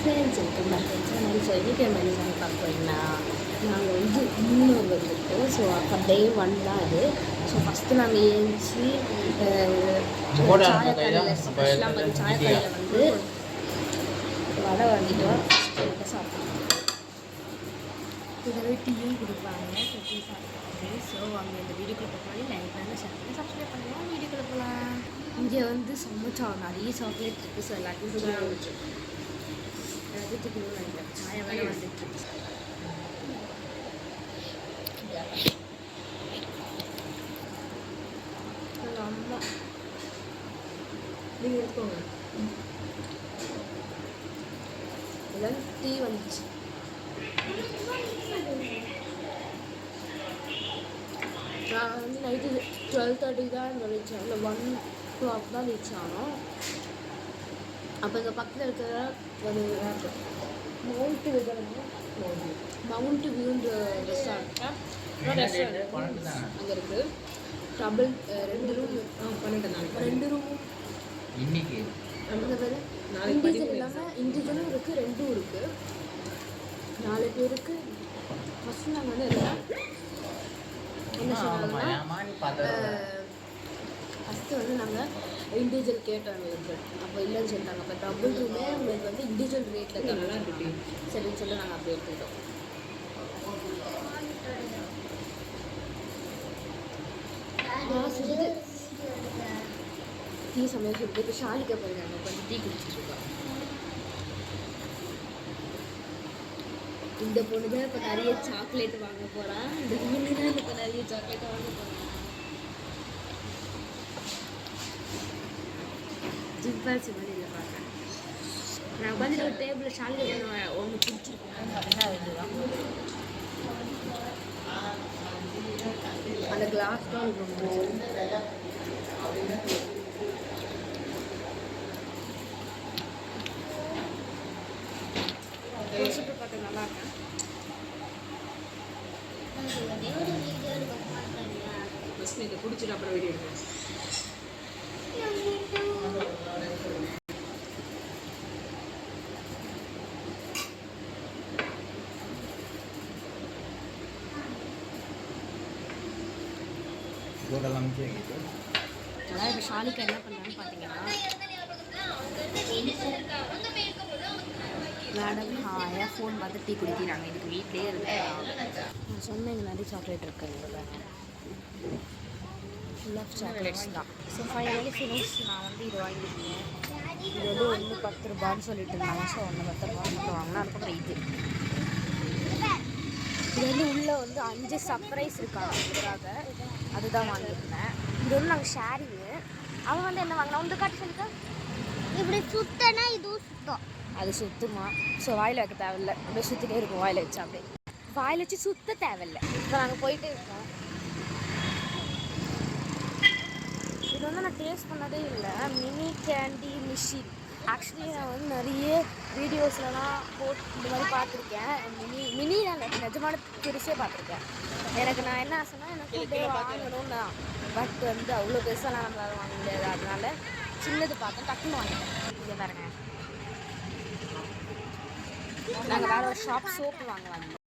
Friends இருக்குல்ல friends so இன்றைக்கி நம்ம என்ன பார்க்க போகிறீங்கன்னா நாங்கள் வந்து இன்னொரு வந்துருக்கோம். ஸோ அப்போ டே 1 தான் அது. ஸோ ஃபஸ்ட்டு நாங்கள் ஏஞ்சி சாயக்கடையில் ஸ்பெஷலாக வந்து சாயக்கடையில் வந்து வடை வாங்கிட்டோம். ஃபஸ்ட்டு சாப்பிட்டோம். கூடவே டீயும் கொடுப்பாங்க. டீ சாப்பிட்டு ஸோ அங்கே இந்த வீடியோக்குள்ள போகலாம். லைக் பண்ணி ஷேர் பண்ணி சப்ஸ்கிரைப் பண்ணலாம். வீடியோக்குள்ள போகலாம். இங்கே வந்து சமைச்சா நிறைய சாக்லேட் இருக்குது. ஸோ எல்லாத்தையும் எல்லாத்தையும் நினைக்கிறேன். சாய வேலை வந்துட்டு அம்மா நீங்கள் எடுத்துக்கோங்க. எல்லாம் டீ வந்துச்சு. நான் வந்து நைட்டு 12:30 தான் இங்கே ரீச் ஆனோம். இல்லை 1 o'clock தான் ரீச் ஆனோம். அப்போ இங்கே பக்கத்தில் இருக்கிற ஒரு மவுண்ட் வியூன்ற ரெஸ்டாரண்ட் அங்கே இருக்குது. டபுள் 2 ரூம் 2 ரூம் இன்னைக்கு அந்த பேர் இண்டிவிஜுவல் இல்லாமல் இண்டிவிஜுவலும் இருக்குது, 2ம் இருக்குது. 4 பேருக்கு. ஃபஸ்ட்டு நாங்கள் வந்து என்ன சொன்னாங்கன்னா ஃபஸ்ட்டு வந்து நாங்கள் இண்டிவிஜுவல் கேட்டோம் எங்களுக்கு. அப்போ இல்லைன்னு சொல்லிட்டாங்க. அப்போ டபுள் ரூமே உங்களுக்கு வந்து இண்டிவிஜுவல் ரேட்டில் தான் நல்லா இருக்கு சரின்னு சொல்லி நாங்கள் அப்படி எடுத்துக்கிட்டோம். சுடுது டீ சமையல் சுடுது. இப்போ ஷாலிக்க போயிருங்க. அங்கே கொஞ்சம் டீ குடிச்சிட்ருக்கோம். இந்த பொண்ணு தான் இப்போ நிறைய சாக்லேட் வாங்க போகிறான். இந்த பொண்ணு தான் இப்போ நிறைய சாக்லேட் வாங்க போகிறான். ஜிம்பால்சி மாதிரி இல்லை பார்க்குறேன். நான் உட்காந்து ஒரு டேபிளில் ஷாலில் ஒன்று பிடிச்சிருக்கேன். அந்த கிளாஸ் தான் ரொம்ப சூப்பர் பார்க்க நல்லா இருக்கேன். இதை குடிச்சிட்டு அப்புறம் வீடியோ எடுக்கிறேன். அதான் இப்போ ஷாலிக்கு என்ன பண்ணான்னு பார்த்தீங்கன்னா மேடம் ஹாயாக ஃபோன் பார்த்து டீ குடிக்கிறாங்க. இதுக்கு வீட்லேயே இருக்கு. நான் சொன்னேன் இங்கே நிறைய சாக்லேட் இருக்குங்க. ஃபுல் ஆஃப் சாக்லேட்ஸ் தான். So finally finish. நான் வந்து இது வாங்கியிருக்கேன். இது வந்து 1 10 ரூபான்னு சொல்லிட்டு இருந்தாங்க. ஸோ 1 10 ரூபா மட்டும் வாங்கினா அதுக்கப்புறம் இது வந்து உள்ளே வந்து 5 சர்ப்ரைஸ் இருக்காங்க இதுக்காக. அதுதான் வாங்கியிருந்தேன். இது வந்து நாங்கள் ஷேரிங்கு. அவன் வந்து என்ன வாங்கினா வந்து காட்டு சொல்லிட்டு இப்படி சுத்தனா இதுவும் சுத்தம். அது சுத்தமா. ஸோ வாயில் வைக்க தேவையில்லை. அப்படியே சுற்றிட்டே இருக்கும். வாயில் வச்சா அப்படியே வாயில் வச்சு சுத்த தேவையில்லை. இப்போ நாங்கள் போயிட்டே இருக்கோம். இது வந்து நான் டேஸ்ட் பண்ணதே இல்லை. Mini candy machine. ஆக்சுவலி நான் வந்து நிறைய வீடியோஸ்லாம் இந்த மாதிரி பார்த்துருக்கேன். மினி நான் நிஜமான பெருசே பார்த்துருக்கேன். எனக்கு நான் என்ன ஆசைன்னா எனக்கு அப்படியே வாங்கணும் தான். பட் வந்து அவ்வளோ பெருசாலாம் நம்மளால் வாங்க முடியாது. அதனால சின்னது பார்த்தேன், டக்குன்னு வாங்கிட்டேன். இங்கே பாருங்க. நாங்கள் வேறு ஒரு ஷாப் சோப்பு வாங்க வந்தோம்.